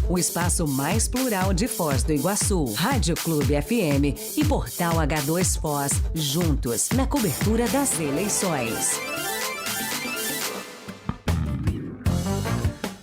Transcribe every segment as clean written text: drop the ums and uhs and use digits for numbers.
o espaço mais plural de Foz do Iguaçu. Rádio Clube FM e Portal H2 Foz, juntos na cobertura das eleições.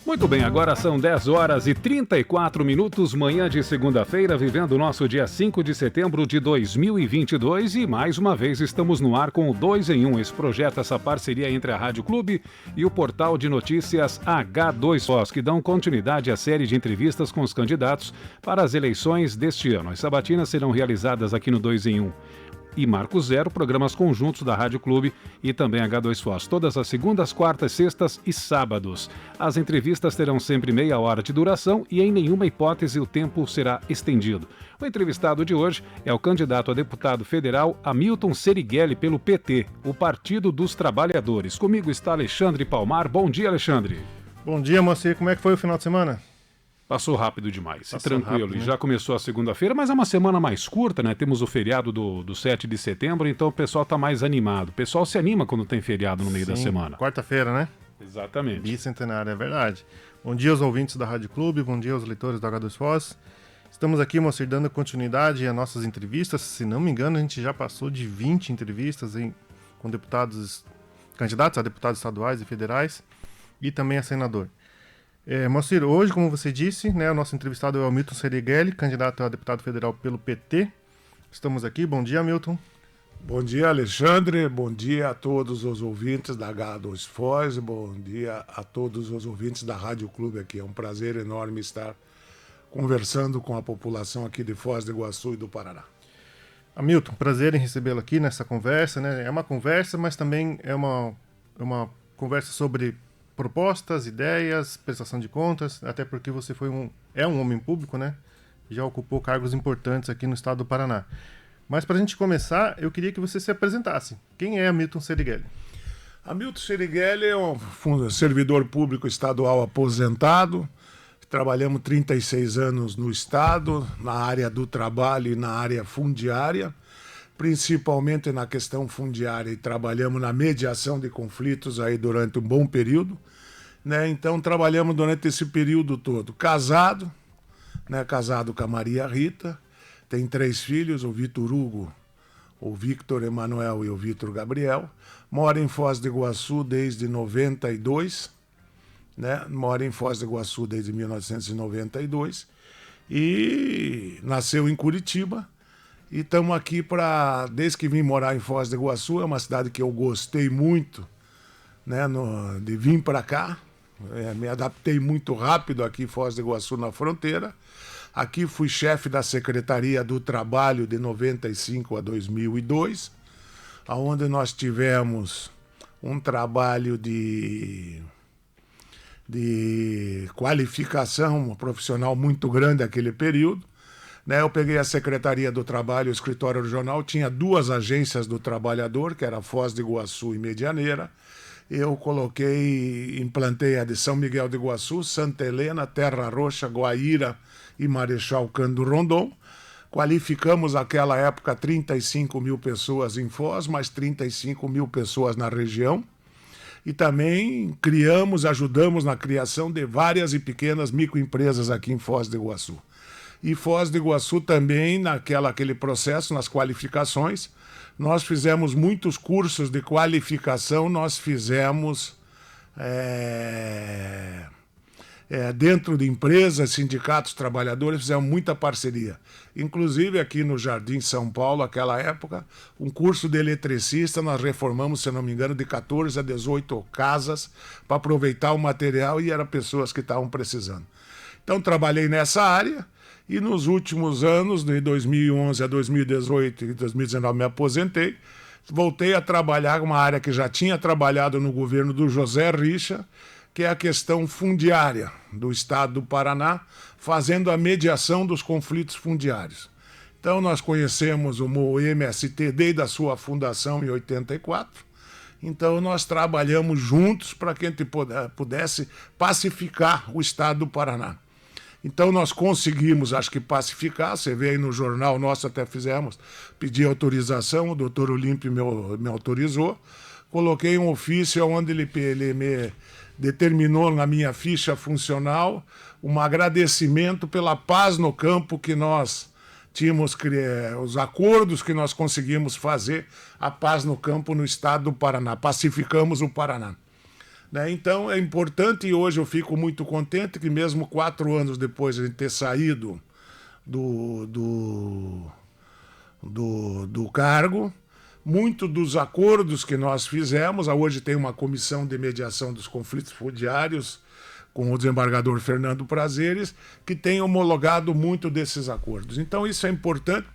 Muito bem, agora são 10 horas e 34 minutos, manhã de segunda-feira, vivendo o nosso dia 5 de setembro de 2022 e mais uma vez estamos no ar com o 2 em 1, esse projeto, essa parceria entre a Rádio Clube e o portal de notícias H2 Foz, que dão continuidade à série de entrevistas com os candidatos para as eleições deste ano. As sabatinas serão realizadas aqui no 2 em 1. E Marco Zero, programas conjuntos da Rádio Clube e também H2 Foz, todas as segundas, quartas, sextas e sábados. As entrevistas terão sempre meia hora de duração e em nenhuma hipótese o tempo será estendido. O entrevistado de hoje é o candidato a deputado federal Hamilton Serighelli pelo PT, o Partido dos Trabalhadores. Comigo está Alexandre Palmar. Bom dia, Alexandre. Bom dia, Moacir. Como é que foi o final de semana? Passou rápido demais, Passou tranquilo. rápido, né? Já começou a segunda-feira, mas é uma semana mais curta, né? Temos o feriado do 7 de setembro, então o pessoal está mais animado. O pessoal se anima quando tem feriado no meio da semana. Quarta-feira, né? Exatamente. Bicentenário, é verdade. Bom dia aos ouvintes da Rádio Clube, bom dia aos leitores do H2 Foz. Estamos aqui, Moacir, dando continuidade às nossas entrevistas. Se não me engano, a gente já passou de 20 entrevistas com deputados, candidatos a deputados estaduais e federais e também a senador. Moacir, hoje, como você disse, né, o nosso entrevistado é o Hamilton Serighelli, candidato a deputado federal pelo PT. Estamos aqui. Bom dia, Hamilton. Bom dia, Alexandre. Bom dia a todos os ouvintes da H2 Foz. Bom dia a todos os ouvintes da Rádio Clube aqui. É um prazer enorme estar conversando com a população aqui de Foz do Iguaçu e do Paraná. Hamilton, prazer em recebê-lo aqui nessa conversa, né? É uma conversa, mas também é uma conversa sobre propostas, ideias, prestação de contas, até porque você é um homem público, né? Já ocupou cargos importantes aqui no estado do Paraná. Mas para a gente começar, eu queria que você se apresentasse. Quem é Hamilton Serighelli? Hamilton Serighelli é um servidor público estadual aposentado. Trabalhamos 36 anos no estado, na área do trabalho e na área fundiária, principalmente na questão fundiária, e trabalhamos na mediação de conflitos aí durante um bom período, né? Então trabalhamos durante esse período todo. Casado, né? Casado com a Maria Rita, tem 3 filhos, o Vitor Hugo, o Victor Emanuel e o Vitor Gabriel. Mora em Foz do Iguaçu desde 92, né? Mora em Foz do Iguaçu desde 1992 e nasceu em Curitiba. E estamos aqui desde que vim morar em Foz do Iguaçu, é uma cidade que eu gostei muito, né, de vir para cá. Me adaptei muito rápido aqui em Foz do Iguaçu, na fronteira. Aqui fui chefe da Secretaria do Trabalho de 95 a 2002, onde nós tivemos um trabalho de qualificação profissional muito grande naquele período. Eu peguei a Secretaria do Trabalho, o Escritório Regional, tinha 2 agências do trabalhador, que era Foz do Iguaçu e Medianeira. Eu implantei a de São Miguel do Iguaçu, Santa Helena, Terra Roxa, Guaíra e Marechal Cândido Rondon. Qualificamos naquela época 35 mil pessoas em Foz, mais 35 mil pessoas na região. E também ajudamos na criação de várias e pequenas microempresas aqui em Foz do Iguaçu. E Foz do Iguaçu também, naquele processo, nas qualificações, nós fizemos muitos cursos de qualificação, nós fizemos dentro de empresas, sindicatos, trabalhadores, fizemos muita parceria. Inclusive aqui no Jardim São Paulo, naquela época, um curso de eletricista, nós reformamos, se não me engano, de 14 a 18 casas para aproveitar o material e eram pessoas que estavam precisando. Então trabalhei nessa área. E nos últimos anos, de 2011 a 2018 e 2019, me aposentei. Voltei a trabalhar uma área que já tinha trabalhado no governo do José Richa, que é a questão fundiária do estado do Paraná, fazendo a mediação dos conflitos fundiários. Então nós conhecemos o MST desde a sua fundação em 84. Então nós trabalhamos juntos para que a gente pudesse pacificar o estado do Paraná. Então nós conseguimos, acho que pacificar, você vê aí no jornal nosso, até pedi autorização, o doutor Olímpio me autorizou, coloquei um ofício onde ele determinou na minha ficha funcional um agradecimento pela paz no campo que nós tínhamos, os acordos que nós conseguimos fazer, a paz no campo no estado do Paraná. Pacificamos o Paraná. Né? Então é importante, e hoje eu fico muito contente que mesmo 4 anos depois de ter saído do cargo, muito dos acordos que nós fizemos, hoje tem uma comissão de mediação dos conflitos fundiários com o desembargador Fernando Prazeres, que tem homologado muito desses acordos. Então isso é importante,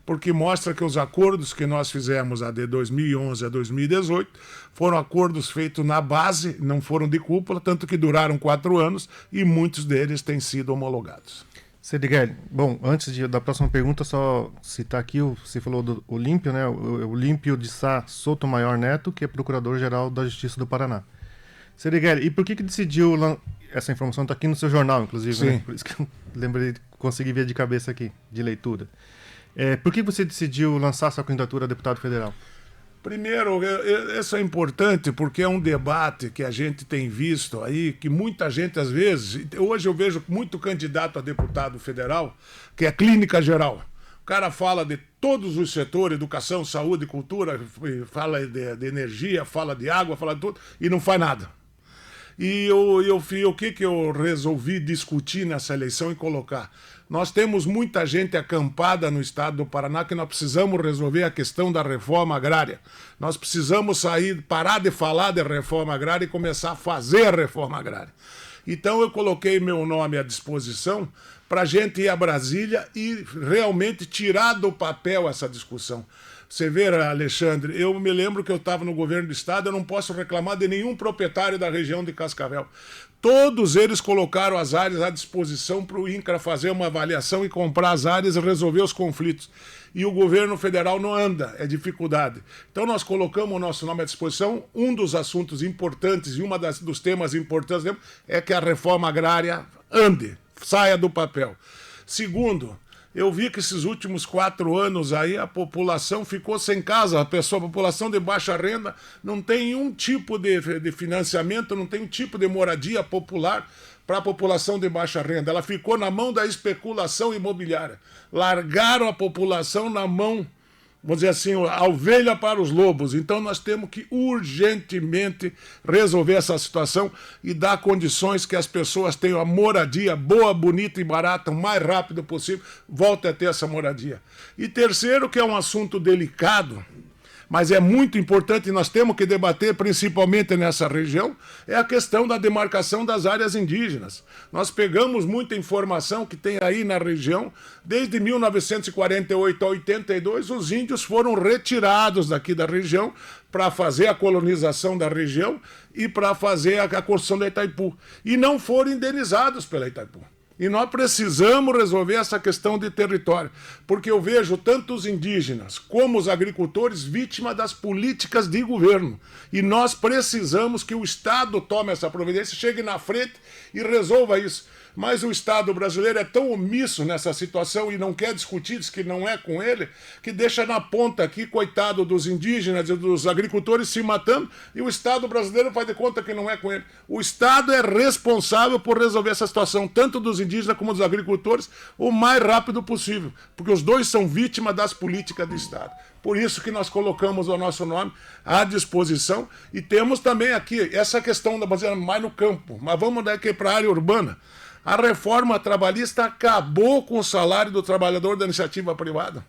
porque mostra que os acordos que nós fizemos de 2011 a 2018 foram acordos feitos na base, não foram de cúpula, tanto que duraram 4 anos e muitos deles têm sido homologados. Serigueli, bom, antes da próxima pergunta, só citar aqui, você falou do Olímpio, né? O Olímpio de Sá Sotomayor Neto, que é Procurador-Geral da Justiça do Paraná. Serigueli, e por que decidiu, essa informação está aqui no seu jornal, inclusive, né? Por isso que eu lembrei, consegui ver de cabeça aqui, de leitura. Por que você decidiu lançar sua candidatura a deputado federal? Primeiro, isso é importante porque é um debate que a gente tem visto aí, que muita gente às vezes, hoje eu vejo muito candidato a deputado federal, que é clínica geral. O cara fala de todos os setores, educação, saúde, cultura, fala de energia, fala de água, fala de tudo, e não faz nada. E o que eu resolvi discutir nessa eleição e colocar? Nós temos muita gente acampada no estado do Paraná que nós precisamos resolver a questão da reforma agrária. Nós precisamos parar de falar de reforma agrária e começar a fazer a reforma agrária. Então eu coloquei meu nome à disposição para a gente ir a Brasília e realmente tirar do papel essa discussão. Você vê, Alexandre, eu me lembro que eu estava no governo do estado, eu não posso reclamar de nenhum proprietário da região de Cascavel. Todos eles colocaram as áreas à disposição para o INCRA fazer uma avaliação e comprar as áreas e resolver os conflitos. E o governo federal não anda, é dificuldade. Então nós colocamos o nosso nome à disposição. Um dos assuntos importantes e dos temas importantes é que a reforma agrária ande, saia do papel. Segundo, eu vi que esses últimos 4 anos aí a população ficou sem casa, a população de baixa renda não tem um tipo de financiamento, não tem um tipo de moradia popular para a população de baixa renda. Ela ficou na mão da especulação imobiliária. Largaram a população na mão, vamos dizer assim, a ovelha para os lobos. Então nós temos que urgentemente resolver essa situação e dar condições que as pessoas tenham a moradia boa, bonita e barata o mais rápido possível, volte a ter essa moradia. E terceiro, que é um assunto delicado, mas é muito importante e nós temos que debater, principalmente nessa região, é a questão da demarcação das áreas indígenas. Nós pegamos muita informação que tem aí na região, desde 1948 a 82, os índios foram retirados daqui da região para fazer a colonização da região e para fazer a construção da Itaipu. E não foram indenizados pela Itaipu. E nós precisamos resolver essa questão de território, porque eu vejo tanto os indígenas como os agricultores vítimas das políticas de governo. E nós precisamos que o Estado tome essa providência, chegue na frente e resolva isso. Mas o Estado brasileiro é tão omisso nessa situação e não quer discutir, diz que não é com ele, que deixa na ponta aqui, coitado dos indígenas e dos agricultores se matando, e o Estado brasileiro faz de conta que não é com ele. O Estado é responsável por resolver essa situação, tanto dos indígenas como dos agricultores, o mais rápido possível, porque os dois são vítimas das políticas do Estado. Por isso que nós colocamos o nosso nome à disposição e temos também aqui essa questão da baseada mais no campo, mas vamos daqui para a área urbana. A reforma trabalhista acabou com o salário do trabalhador da iniciativa privada.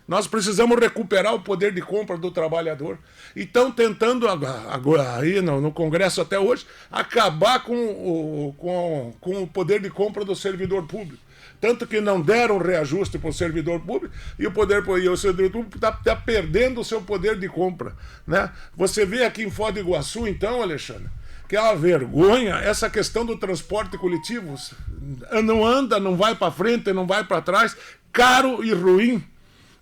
Nós precisamos recuperar o poder de compra do trabalhador. E estão tentando, agora, aí no Congresso até hoje, acabar com o poder de compra do servidor público. Tanto que não deram reajuste para o servidor público e o servidor público está perdendo o seu poder de compra. Né? Você vê aqui em Foz do Iguaçu, então, Alexandre, que é uma vergonha essa questão do transporte coletivo. Não anda, não vai para frente, não vai para trás, caro e ruim.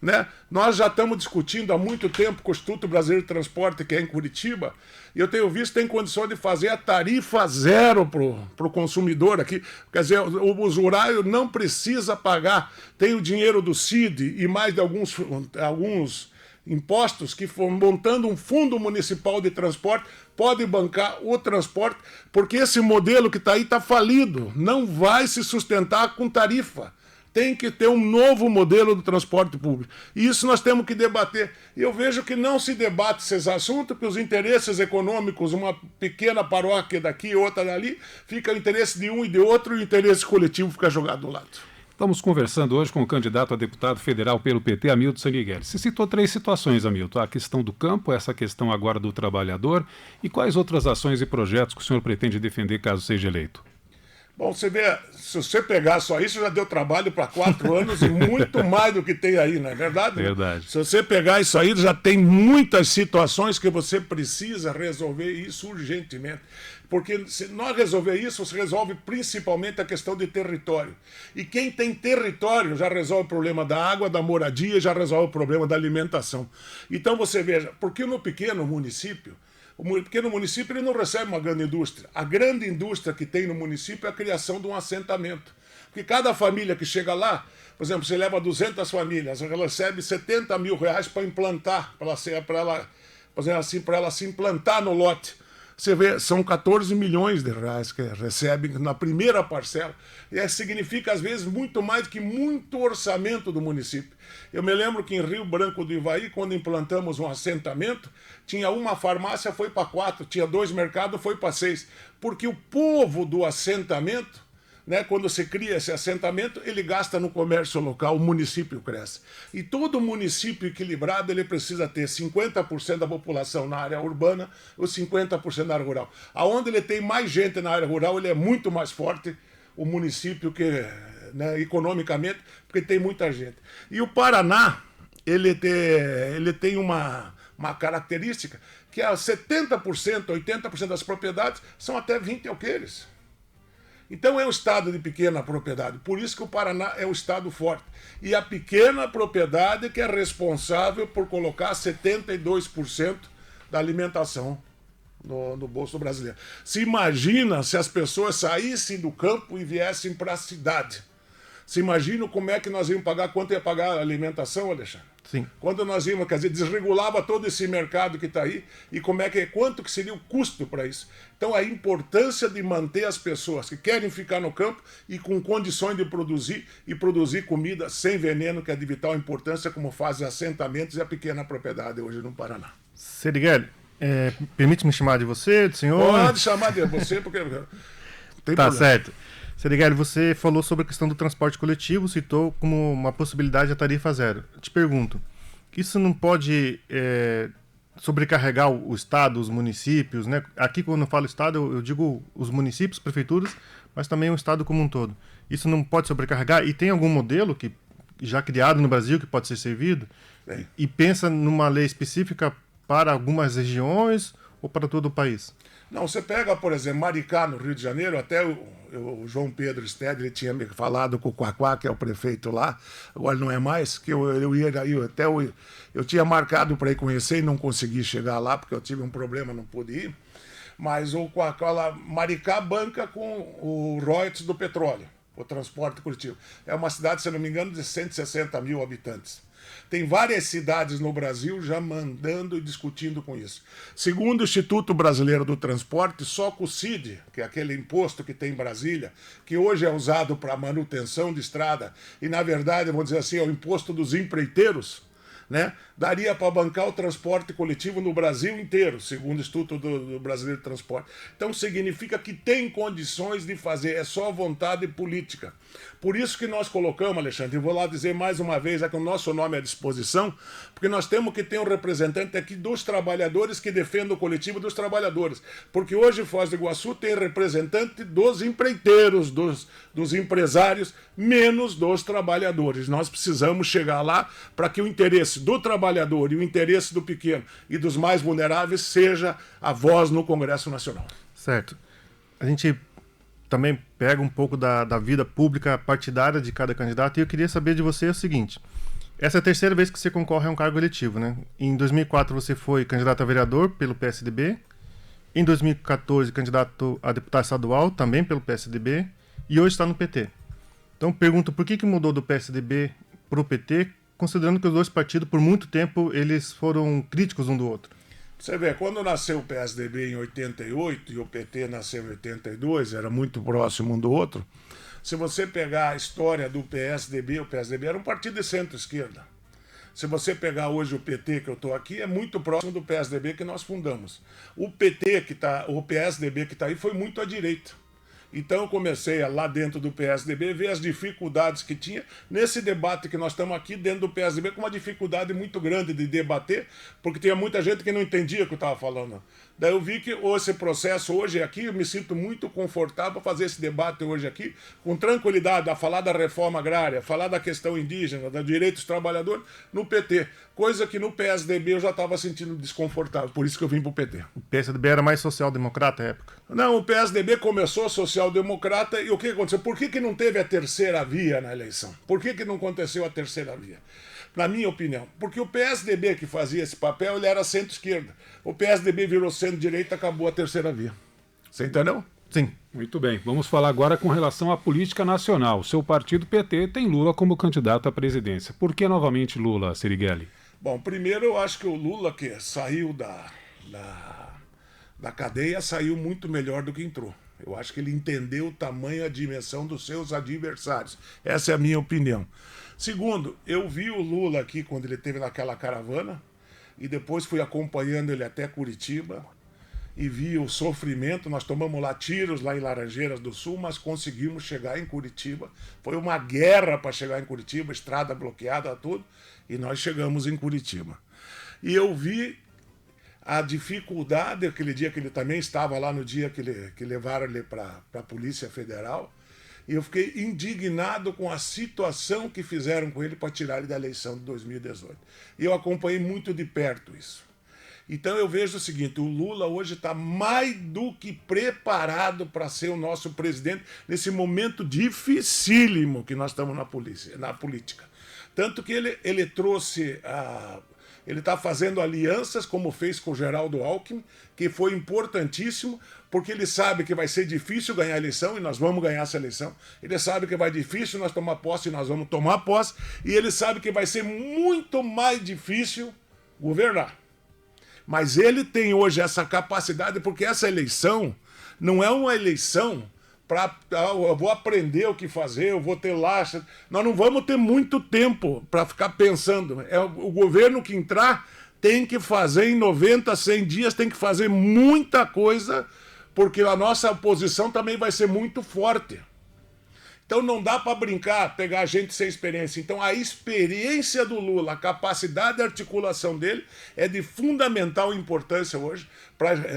Né? Nós já estamos discutindo há muito tempo com o Instituto Brasileiro de Transporte, que é em Curitiba, e eu tenho visto que tem condição de fazer a tarifa zero para o consumidor aqui. Quer dizer, o usuário não precisa pagar. Tem o dinheiro do CID e mais de alguns impostos que for montando um fundo municipal de transporte, pode bancar o transporte, porque esse modelo que está aí está falido, não vai se sustentar com tarifa. Tem que ter um novo modelo do transporte público. E isso nós temos que debater. E eu vejo que não se debate esses assuntos, porque os interesses econômicos, uma pequena paróquia daqui, outra dali, fica o interesse de um e de outro, e o interesse coletivo fica jogado do lado. Estamos conversando hoje com o candidato a deputado federal pelo PT, Hamilton Saniguel. Você citou 3 situações, Hamilton. A questão do campo, essa questão agora do trabalhador, e quais outras ações e projetos que o senhor pretende defender caso seja eleito? Bom, você vê, se você pegar só isso, já deu trabalho para 4 anos e muito mais do que tem aí, não é verdade? Verdade. Se você pegar isso aí, já tem muitas situações que você precisa resolver isso urgentemente. Porque se nós resolver isso, você resolve principalmente a questão de território. E quem tem território já resolve o problema da água, da moradia, já resolve o problema da alimentação. Então você veja, porque no pequeno município, o pequeno município ele não recebe uma grande indústria. A grande indústria que tem no município é a criação de um assentamento. Porque cada família que chega lá, por exemplo, você leva 200 famílias, ela recebe R$70 mil para implantar, para ela se implantar no lote. Você vê, são 14 milhões de reais que recebem na primeira parcela. E significa, às vezes, muito mais do que muito orçamento do município. Eu me lembro que em Rio Branco do Ivaí, quando implantamos um assentamento, tinha uma farmácia, foi para 4, tinha 2 mercados, foi para 6. Porque o povo do assentamento, né, quando se cria esse assentamento, ele gasta no comércio local, o município cresce. E todo município equilibrado, ele precisa ter 50% da população na área urbana ou 50% na área rural. Aonde ele tem mais gente na área rural, ele é muito mais forte, o município, que, né, economicamente, porque tem muita gente. E o Paraná, ele tem uma característica que é 70%, 80% das propriedades são até 20 alqueires. Então é um estado de pequena propriedade, por isso que o Paraná é um estado forte. E a pequena propriedade que é responsável por colocar 72% da alimentação no bolso brasileiro. Se imagina se as pessoas saíssem do campo e viessem para a cidade. Se imagina como é que nós íamos pagar, quanto ia pagar a alimentação, Alexandre? Sim. Quando nós íamos, quer dizer, desregulava todo esse mercado que está aí e quanto que seria o custo para isso. Então a importância de manter as pessoas que querem ficar no campo e com condições de produzir comida sem veneno, que é de vital importância, como fazem assentamentos e a pequena propriedade hoje no Paraná. Serigueli, permite-me chamar de você, de senhor? Pode chamar de você, porque tem tá problema. Certo. Serigueli, você falou sobre a questão do transporte coletivo, citou como uma possibilidade a tarifa zero. Te pergunto, isso não pode sobrecarregar o Estado, os municípios, né? Aqui, quando eu falo Estado, eu digo os municípios, prefeituras, mas também o Estado como um todo. Isso não pode sobrecarregar? E tem algum modelo que já criado no Brasil que pode ser servido? Bem. E pensa numa lei específica para algumas regiões ou para todo o país? Não, você pega, por exemplo, Maricá, no Rio de Janeiro, até o João Pedro Stedley, ele tinha me falado com o Quaquá, que é o prefeito lá, agora não é mais, que eu tinha marcado para ir conhecer e não consegui chegar lá, porque eu tive um problema, não pude ir. Mas o Quaquá lá, Maricá banca com o royalties do petróleo, o transporte coletivo. É uma cidade, se não me engano, de 160 mil habitantes. Tem várias cidades no Brasil já mandando e discutindo com isso. Segundo o Instituto Brasileiro do Transporte, só com o CID, que é aquele imposto que tem em Brasília, que hoje é usado para manutenção de estrada, e na verdade, vamos dizer assim, é o imposto dos empreiteiros, né? Daria para bancar o transporte coletivo no Brasil inteiro, segundo o Instituto do Brasileiro de Transporte. Então significa que tem condições de fazer, é só vontade política. Por isso que nós colocamos, Alexandre, e vou lá dizer mais uma vez, é que o nosso nome é à disposição, porque nós temos que ter um representante aqui dos trabalhadores que defenda o coletivo dos trabalhadores. Porque hoje Foz do Iguaçu tem representante dos empreiteiros, dos empresários, menos dos trabalhadores. Nós precisamos chegar lá para que o interesse do trabalhador e o interesse do pequeno e dos mais vulneráveis seja a voz no Congresso Nacional. Certo. A gente também pega um pouco da vida pública partidária de cada candidato e eu queria saber de você o seguinte. Essa é a terceira vez que você concorre a um cargo eletivo, né? Em 2004 você foi candidato a vereador pelo PSDB, em 2014 candidato a deputado estadual também pelo PSDB e hoje está no PT. Então pergunto por que mudou do PSDB para o PT, considerando que os dois partidos, por muito tempo, eles foram críticos um do outro. Você vê, quando nasceu o PSDB em 88 e o PT nasceu em 82, era muito próximo um do outro. Se você pegar a história do PSDB, o PSDB era um partido de centro-esquerda. Se você pegar hoje o PT, que eu estou aqui, é muito próximo do PSDB que nós fundamos. O PSDB que está aí foi muito à direita. Então eu comecei lá dentro do PSDB ver as dificuldades que tinha nesse debate que nós estamos aqui dentro do PSDB, com uma dificuldade muito grande de debater, porque tinha muita gente que não entendia o que eu estava falando. Daí eu vi que esse processo hoje aqui, eu me sinto muito confortável para fazer esse debate hoje aqui, com tranquilidade, a falar da reforma agrária, falar da questão indígena, dos direitos dos trabalhadores, no PT. Coisa que no PSDB eu já estava sentindo desconfortável, por isso que eu vim para o PT. O PSDB era mais social-democrata na época? Não, o PSDB começou social-democrata e o que aconteceu? Por que não teve a terceira via na eleição? Por que não aconteceu a terceira via? Na minha opinião, porque o PSDB que fazia esse papel, ele era centro-esquerda. O PSDB virou centro-direita, acabou a terceira via. Você entendeu? Sim. Muito bem, vamos falar agora com relação à política nacional. O seu partido PT tem Lula como candidato à presidência. Por que novamente Lula, Sirigueli? Bom, primeiro eu acho que o Lula, que saiu da cadeia, saiu muito melhor do que entrou. Eu acho que ele entendeu o tamanho e a dimensão dos seus adversários. Essa é a minha opinião. Segundo, eu vi o Lula aqui quando ele esteve naquela caravana e depois fui acompanhando ele até Curitiba e vi o sofrimento. Nós tomamos lá tiros lá em Laranjeiras do Sul, mas conseguimos chegar em Curitiba. Foi uma guerra para chegar em Curitiba, estrada bloqueada, tudo, e nós chegamos em Curitiba. E eu vi a dificuldade, aquele dia que ele também estava lá, no dia que levaram ele para a Polícia Federal, e eu fiquei indignado com a situação que fizeram com ele para tirar ele da eleição de 2018. E eu acompanhei muito de perto isso. Então eu vejo o seguinte, o Lula hoje está mais do que preparado para ser o nosso presidente nesse momento dificílimo que nós estamos na política. Tanto que ele trouxe ele está fazendo alianças, como fez com o Geraldo Alckmin, que foi importantíssimo, porque ele sabe que vai ser difícil ganhar a eleição, e nós vamos ganhar essa eleição. Ele sabe que vai ser difícil nós tomar posse, e nós vamos tomar posse. E ele sabe que vai ser muito mais difícil governar. Mas ele tem hoje essa capacidade, porque essa eleição não é uma eleição eu vou aprender o que fazer, eu vou ter lá. Nós não vamos ter muito tempo para ficar pensando. O governo que entrar tem que fazer em 90, 100 dias, tem que fazer muita coisa, porque a nossa oposição também vai ser muito forte. Então não dá para brincar, pegar gente sem experiência. Então a experiência do Lula, a capacidade de articulação dele é de fundamental importância hoje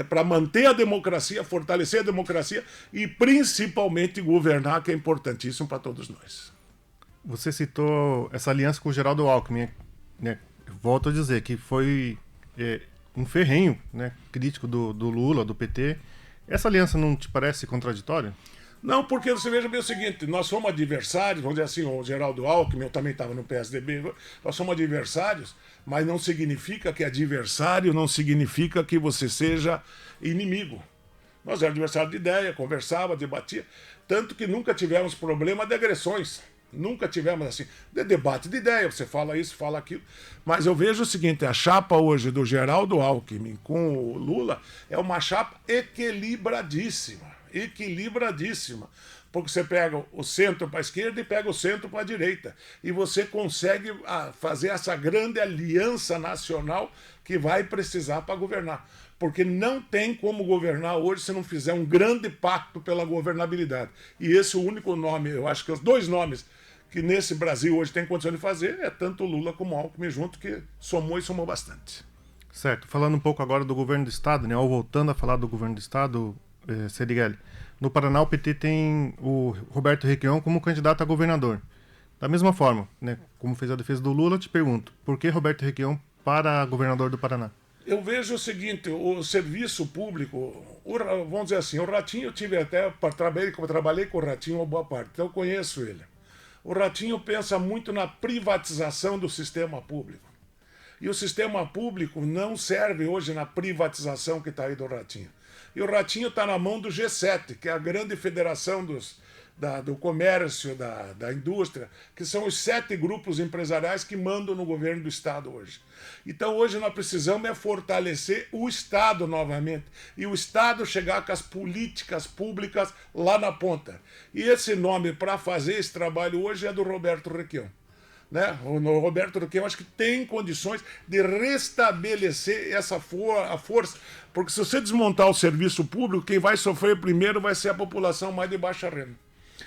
para manter a democracia, fortalecer a democracia e principalmente governar, que é importantíssimo para todos nós. Você citou essa aliança com o Geraldo Alckmin, né? Volto a dizer que foi um ferrenho, né, crítico do Lula, do PT. Essa aliança não te parece contraditória? Não, porque você veja bem o seguinte, nós somos adversários, vamos dizer assim, o Geraldo Alckmin, eu também estava no PSDB, nós somos adversários, mas não significa que adversário não significa que você seja inimigo. Nós éramos adversários de ideia, conversava, debatia, tanto que nunca tivemos problema de agressões, nunca tivemos assim, de debate de ideia, você fala isso, fala aquilo, mas eu vejo o seguinte, a chapa hoje do Geraldo Alckmin com o Lula é uma chapa equilibradíssima, porque você pega o centro para a esquerda e pega o centro para a direita, e você consegue fazer essa grande aliança nacional que vai precisar para governar, porque não tem como governar hoje se não fizer um grande pacto pela governabilidade, e esse é o único nome, eu acho que os dois nomes que nesse Brasil hoje tem condição de fazer é tanto o Lula como o Alckmin junto, que somou bastante. Certo, falando um pouco agora do governo do estado, né, ou voltando a falar do governo do estado, Sirigueli, no Paraná o PT tem o Roberto Requião como candidato a governador. Da mesma forma, né, como fez a defesa do Lula, eu te pergunto, por que Roberto Requião para governador do Paraná? Eu vejo o seguinte, o serviço público, vamos dizer assim, o Ratinho eu tive até, trabalhei com o Ratinho uma boa parte, então eu conheço ele. O Ratinho pensa muito na privatização do sistema público. E o sistema público não serve hoje na privatização que está aí do Ratinho. E o Ratinho está na mão do G7, que é a grande federação do comércio, da indústria, que são os 7 grupos empresariais que mandam no governo do Estado hoje. Então hoje nós precisamos fortalecer o Estado novamente, e o Estado chegar com as políticas públicas lá na ponta. E esse nome para fazer esse trabalho hoje é do Roberto Requião. Né? O Roberto Requião acho que tem condições de restabelecer a força, porque se você desmontar o serviço público, quem vai sofrer primeiro vai ser a população mais de baixa renda.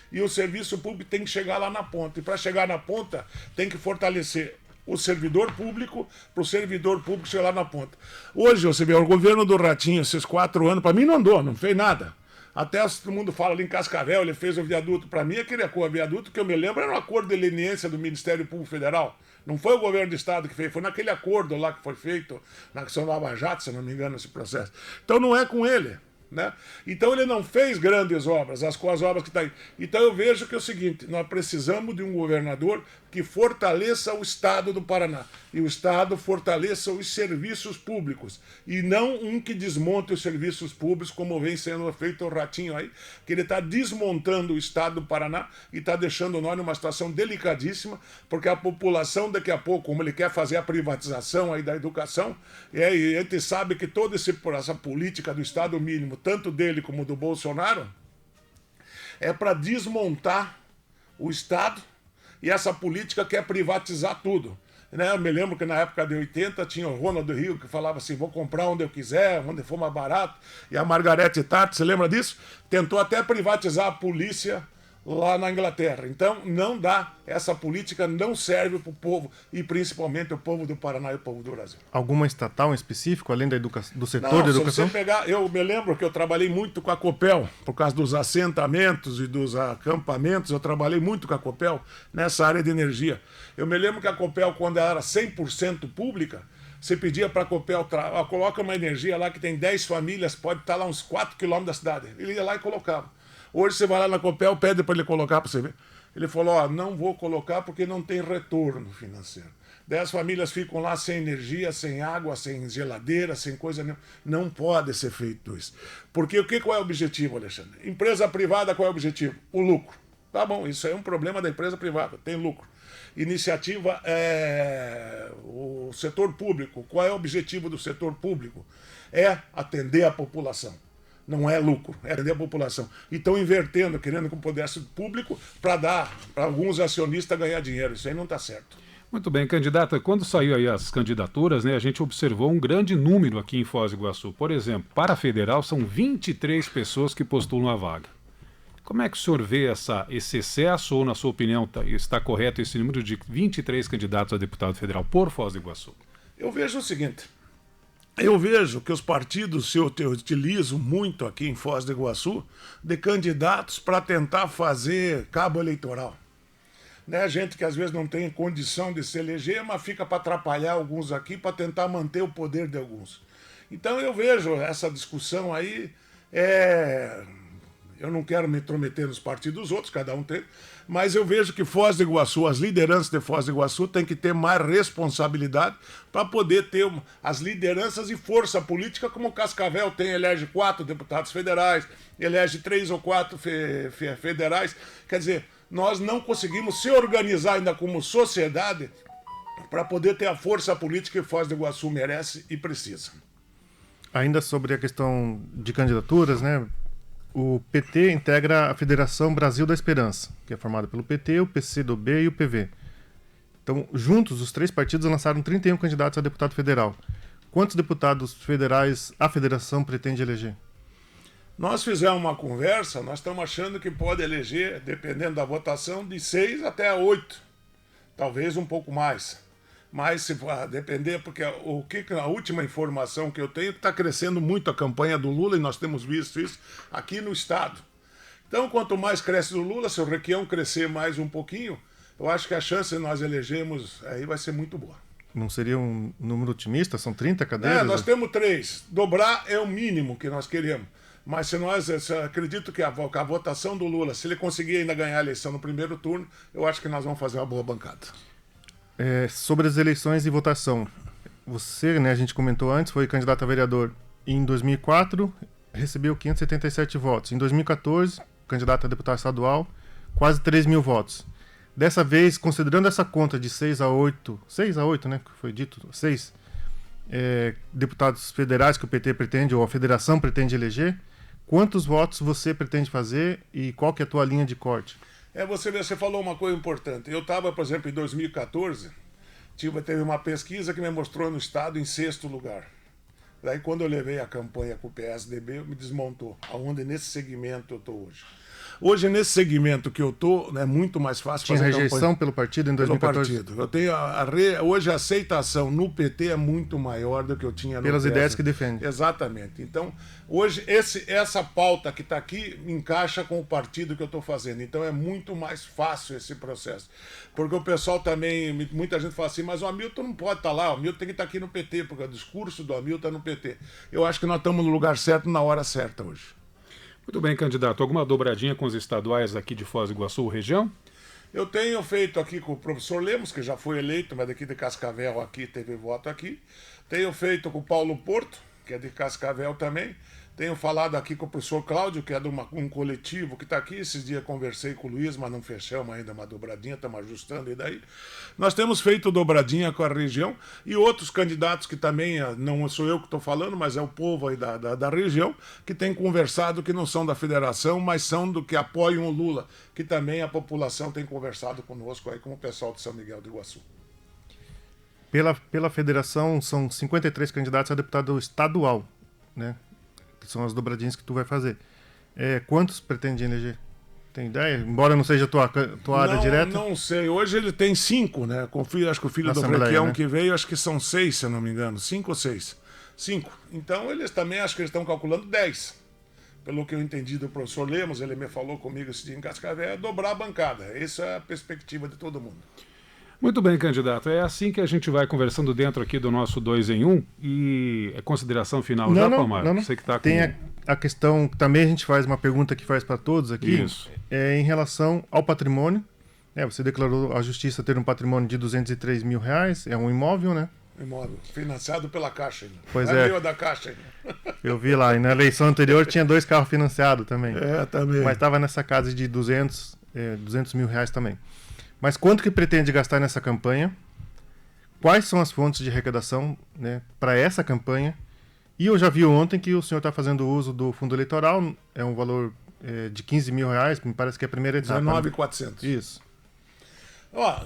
E o serviço público tem que chegar lá na ponta. E para chegar na ponta, tem que fortalecer o servidor público, para o servidor público chegar lá na ponta. Hoje, você vê, o governo do Ratinho, esses 4 anos, para mim não andou, não fez nada. Até todo mundo fala ali em Cascavel, ele fez o viaduto. Para mim, aquele viaduto que eu me lembro era um acordo de leniência do Ministério Público Federal. Não foi o governo do Estado que fez, foi naquele acordo lá que foi feito na questão do Lava Jato, se não me engano, esse processo. Então não é com ele. Né? Então ele não fez grandes obras, as obras que estão aí. Então eu vejo que é o seguinte, nós precisamos de um governador que fortaleça o Estado do Paraná, e o Estado fortaleça os serviços públicos, e não um que desmonte os serviços públicos, como vem sendo feito o Ratinho aí, que ele está desmontando o Estado do Paraná e está deixando nós numa situação delicadíssima, porque a população daqui a pouco, como ele quer fazer a privatização aí da educação, e a gente sabe que toda essa política do Estado mínimo, tanto dele como do Bolsonaro, é para desmontar o Estado, e essa política quer privatizar tudo. Né? Eu me lembro que na época de 80 tinha o Ronald Rio que falava assim, vou comprar onde eu quiser, onde for mais barato. E a Margarete Tati, você lembra disso? Tentou até privatizar a polícia lá na Inglaterra. Então não dá, essa política não serve para o povo, e principalmente o povo do Paraná e o povo do Brasil. Alguma estatal em específico, além do setor de educação? Se você pegar, eu me lembro que eu trabalhei muito com a Copel, por causa dos assentamentos e dos acampamentos, eu trabalhei muito com a Copel nessa área de energia. Eu me lembro que a Copel, quando ela era 100% pública, você pedia para a Copel, coloca uma energia lá que tem 10 famílias, pode estar lá uns 4 quilômetros da cidade. Ele ia lá e colocava. Hoje você vai lá na Copel, pede para ele colocar para você ver. Ele falou, não vou colocar porque não tem retorno financeiro. 10 famílias ficam lá sem energia, sem água, sem geladeira, sem coisa nenhuma. Não pode ser feito isso. Porque qual é o objetivo, Alexandre? Empresa privada, qual é o objetivo? O lucro. Tá bom, isso aí é um problema da empresa privada, tem lucro. Iniciativa o setor público. Qual é o objetivo do setor público? É atender a população. Não é lucro, é atender a população. E estão invertendo, querendo que o poder público para dar para alguns acionistas ganhar dinheiro. Isso aí não está certo. Muito bem, candidata, quando saiu aí as candidaturas, né, a gente observou um grande número aqui em Foz do Iguaçu. Por exemplo, para a federal são 23 pessoas que postulam a vaga. Como é que o senhor vê esse excesso, ou na sua opinião está correto esse número de 23 candidatos a deputado federal por Foz do Iguaçu? Eu vejo o seguinte, eu vejo que os partidos se utilizam muito aqui em Foz do Iguaçu de candidatos para tentar fazer cabo eleitoral. Né? Gente que às vezes não tem condição de se eleger, mas fica para atrapalhar alguns aqui, para tentar manter o poder de alguns. Então eu vejo essa discussão aí, eu não quero me intrometer nos partidos dos outros, cada um tem, mas eu vejo que Foz do Iguaçu, as lideranças de Foz do Iguaçu têm que ter mais responsabilidade para poder ter as lideranças e força política, como o Cascavel tem, elege 4 deputados federais, elege 3 ou 4 federais. Quer dizer, nós não conseguimos se organizar ainda como sociedade para poder ter a força política que Foz do Iguaçu merece e precisa. Ainda sobre a questão de candidaturas, né? O PT integra a Federação Brasil da Esperança, que é formada pelo PT, o PCdoB e o PV. Então, juntos, os 3 partidos lançaram 31 candidatos a deputado federal. Quantos deputados federais a federação pretende eleger? Nós fizemos uma conversa, nós estamos achando que pode eleger, dependendo da votação, de 6 até 8. Talvez um pouco mais. Mas se depender, porque a última informação que eu tenho, está crescendo muito a campanha do Lula, e nós temos visto isso aqui no estado. Então, quanto mais cresce o Lula, se o Requião crescer mais um pouquinho, eu acho que a chance de nós elegermos aí vai ser muito boa. Não seria um número otimista? São 30 cadeiras? Nós temos 3. Dobrar é o mínimo que nós queremos. Mas se acredito que a votação do Lula, se ele conseguir ainda ganhar a eleição no primeiro turno, eu acho que nós vamos fazer uma boa bancada. Sobre as eleições e votação, você, né, a gente comentou antes, foi candidato a vereador em 2004, recebeu 577 votos. Em 2014, candidato a deputado estadual, quase 3 mil votos. Dessa vez, considerando essa conta de 6 a 8, né, que foi dito, 6 deputados federais que o PT pretende, ou a federação pretende eleger, quantos votos você pretende fazer e qual que é a tua linha de corte? Você falou uma coisa importante. Eu estava, por exemplo, em 2014, teve uma pesquisa que me mostrou no estado em 6º lugar. Daí, quando eu levei a campanha com o PSDB, me desmontou. Aonde nesse segmento eu estou hoje. Hoje, nesse segmento que eu estou, é muito mais fácil fazer campanha. Tinha rejeição pelo partido em 2014? Pelo partido. Eu tenho hoje a aceitação no PT é muito maior do que eu tinha no Pelas ideias que defende. Exatamente. Então, hoje, essa pauta que está aqui encaixa com o partido que eu estou fazendo. Então, é muito mais fácil esse processo. Porque o pessoal também, muita gente fala assim, mas o Hamilton não pode estar lá, o Hamilton tem que estar aqui no PT, porque o discurso do Hamilton é no PT. Eu acho que nós estamos no lugar certo, na hora certa hoje. Muito bem, candidato. Alguma dobradinha com os estaduais aqui de Foz do Iguaçu, região? Eu tenho feito aqui com o professor Lemos, que já foi eleito, mas daqui de Cascavel aqui teve voto aqui. Tenho feito com o Paulo Porto, que é de Cascavel também. Tenho falado aqui com o professor Cláudio, que é de um coletivo que está aqui. Esses dias conversei com o Luiz, mas não fechamos ainda uma dobradinha, estamos ajustando e daí. Nós temos feito dobradinha com a região e outros candidatos que também, não sou eu que estou falando, mas é o povo aí da região, que tem conversado, que não são da federação, mas são do que apoiam o Lula, que também a população tem conversado conosco aí, com o pessoal de São Miguel do Iguaçu. Pela federação, são 53 candidatos a deputado estadual, né? Que são as dobradinhas que tu vai fazer. Quantos pretende eleger? Tem ideia? Embora não seja tua área direta? Não sei. Hoje ele tem 5, né? Acho que o filho do Frequião, né, que veio, acho que são 6, se eu não me engano. 5 ou 6. 5. Então eles também, acho que eles estão calculando 10. Pelo que eu entendi do professor Lemos, ele me falou comigo esse dia em Cascavel, é dobrar a bancada. Essa é a perspectiva de todo mundo. Muito bem, candidato. É assim que a gente vai conversando dentro aqui do nosso 2 em 1 e é consideração final já, Palmar? Não. Você que tá tem a questão, também a gente faz uma pergunta que faz para todos aqui, em relação ao patrimônio. Você declarou à justiça ter um patrimônio de R$203 mil, é um imóvel, né? Imóvel, financiado pela Caixa ainda. Pois é. Meu da Caixa ainda. Eu vi lá, e na eleição anterior tinha 2 carros financiados também. Também. Mas estava nessa casa de R$200 mil também. Mas quanto que pretende gastar nessa campanha? Quais são as fontes de arrecadação, né, para essa campanha? E eu já vi ontem que o senhor está fazendo uso do fundo eleitoral, é um valor de R$15 mil, me parece que é a primeira etapa. 19.400. Isso.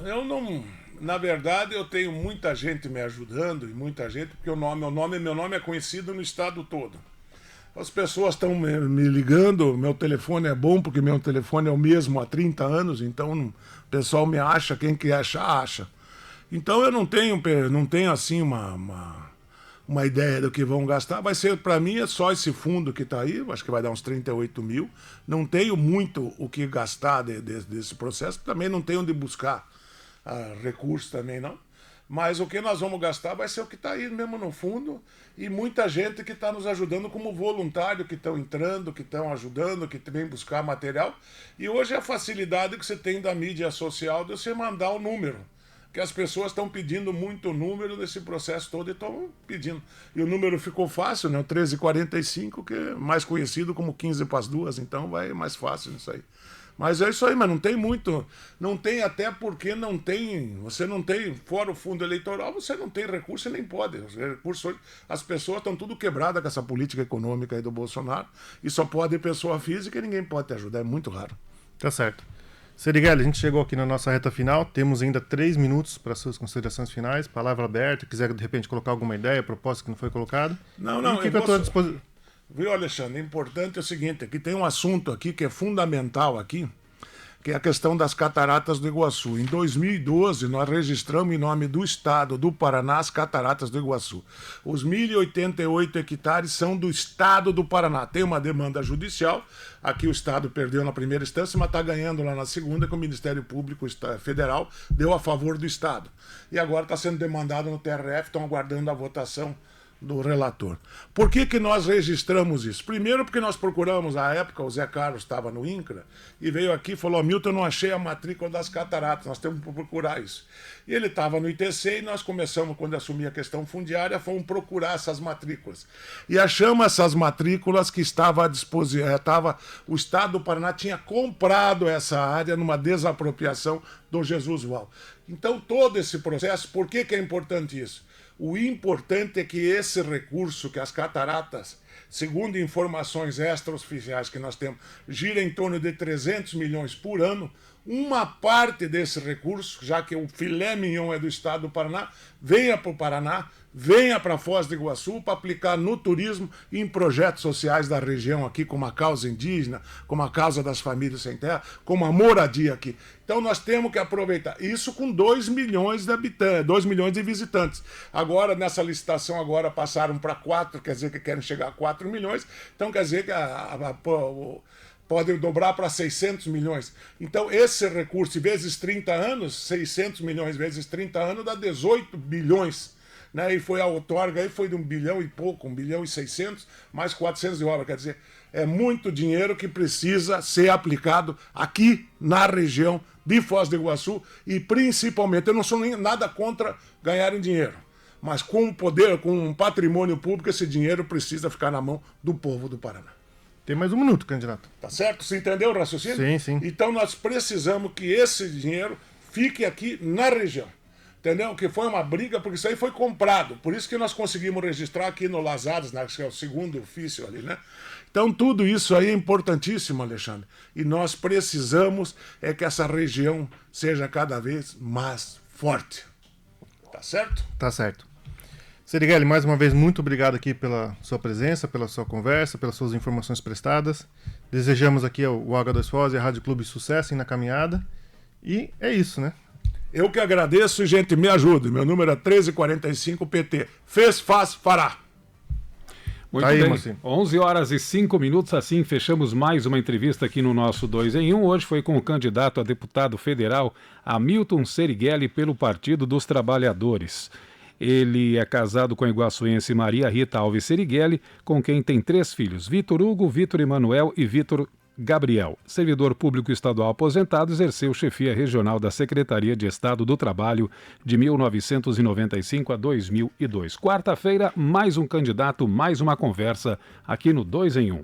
Eu não... Na verdade, eu tenho muita gente me ajudando, e muita gente, porque meu nome é conhecido no estado todo. As pessoas estão me ligando, meu telefone é bom, porque meu telefone é o mesmo há 30 anos, então o pessoal me acha, quem quer achar, acha. Então eu não tenho assim uma ideia do que vão gastar. Vai ser, para mim, é só esse fundo que está aí, acho que vai dar uns 38 mil. Não tenho muito o que gastar desse processo, também não tenho onde buscar recursos também não. Mas o que nós vamos gastar vai ser o que está aí mesmo no fundo e muita gente que está nos ajudando como voluntário, que estão entrando, que estão ajudando, que vem buscar material. E hoje a facilidade que você tem da mídia social de você mandar o número, que as pessoas estão pedindo muito número nesse processo todo e estão pedindo. E o número ficou fácil, né? O 1345, que é mais conhecido como 15 para as 2, então vai mais fácil isso aí. Mas é isso aí, mas não tem muito, não tem até porque você não tem, fora o fundo eleitoral, você não tem recurso e nem pode. Os recursos, as pessoas estão tudo quebradas com essa política econômica aí do Bolsonaro e só pode pessoa física e ninguém pode te ajudar, é muito raro. Tá certo. Serigueli, a gente chegou aqui na nossa reta final, temos ainda 3 minutos para suas considerações finais, palavra aberta, quiser de repente colocar alguma ideia, proposta que não foi colocada. Não, fica à tua disposição. Viu, Alexandre? O importante é o seguinte, aqui tem um assunto aqui que é fundamental aqui, que é a questão das cataratas do Iguaçu. Em 2012, nós registramos em nome do Estado do Paraná as cataratas do Iguaçu. Os 1.088 hectares são do Estado do Paraná. Tem uma demanda judicial, aqui o Estado perdeu na primeira instância, mas está ganhando lá na segunda, que o Ministério Público Federal deu a favor do Estado. E agora está sendo demandado no TRF, estão aguardando a votação do relator. Por que nós registramos isso? Primeiro porque nós procuramos, à época, o Zé Carlos estava no INCRA, e veio aqui e falou, Milton, eu não achei a matrícula das cataratas, nós temos que procurar isso. E ele estava no ITC e nós começamos, quando assumi a questão fundiária, fomos procurar essas matrículas. E achamos essas matrículas que estava à disposição, o Estado do Paraná tinha comprado essa área numa desapropriação do Jesus Val. Então, todo esse processo, por que é importante isso? O importante é que esse recurso, que as cataratas, segundo informações extraoficiais que nós temos, gira em torno de 300 milhões por ano. Uma parte desse recurso, já que o filé mignon é do Estado do Paraná, venha para o Paraná, venha para Foz do Iguaçu para aplicar no turismo e em projetos sociais da região aqui, como a causa indígena, como a causa das famílias sem terra, como a moradia aqui. Então nós temos que aproveitar isso com 2 milhões de habitantes, 2 milhões de visitantes. Agora, nessa licitação, agora passaram para 4, quer dizer que querem chegar a 4 milhões, então quer dizer que pode dobrar para 600 milhões. Então, esse recurso, vezes 30 anos, 600 milhões vezes 30 anos, dá 18 bilhões. Né? E foi a outorga aí, foi de 1 bilhão e pouco, 1 bilhão e 600, mais 400 de obra. Quer dizer, é muito dinheiro que precisa ser aplicado aqui na região de Foz do Iguaçu e principalmente, eu não sou nada contra ganharem dinheiro, mas com o poder, com um patrimônio público, esse dinheiro precisa ficar na mão do povo do Paraná. Tem mais um minuto, candidato. Tá certo? Você entendeu o raciocínio? Sim, sim. Então nós precisamos que esse dinheiro fique aqui na região. Entendeu? Que foi uma briga, porque isso aí foi comprado. Por isso que nós conseguimos registrar aqui no Lazares, né, que é o segundo ofício ali, né? Então tudo isso aí é importantíssimo, Alexandre. E nós precisamos que essa região seja cada vez mais forte. Tá certo? Tá certo. Serigueli, mais uma vez, muito obrigado aqui pela sua presença, pela sua conversa, pelas suas informações prestadas. Desejamos aqui ao H2Foz e à Rádio Clube sucesso na caminhada. E é isso, né? Eu que agradeço e, gente, me ajude. Meu número é 1345 PT. Fez, faz, fará. Muito bem, Marcinho. 11 horas e 5 minutos, assim fechamos mais uma entrevista aqui no nosso 2 em 1. Hoje foi com o candidato a deputado federal Hamilton Serigueli pelo Partido dos Trabalhadores. Ele é casado com a iguaçuense Maria Rita Alves Serigueli, com quem tem 3 filhos, Vitor Hugo, Vitor Emanuel e Vitor Gabriel. Servidor público estadual aposentado, exerceu chefia regional da Secretaria de Estado do Trabalho de 1995 a 2002. Quarta-feira, mais um candidato, mais uma conversa aqui no 2 em 1.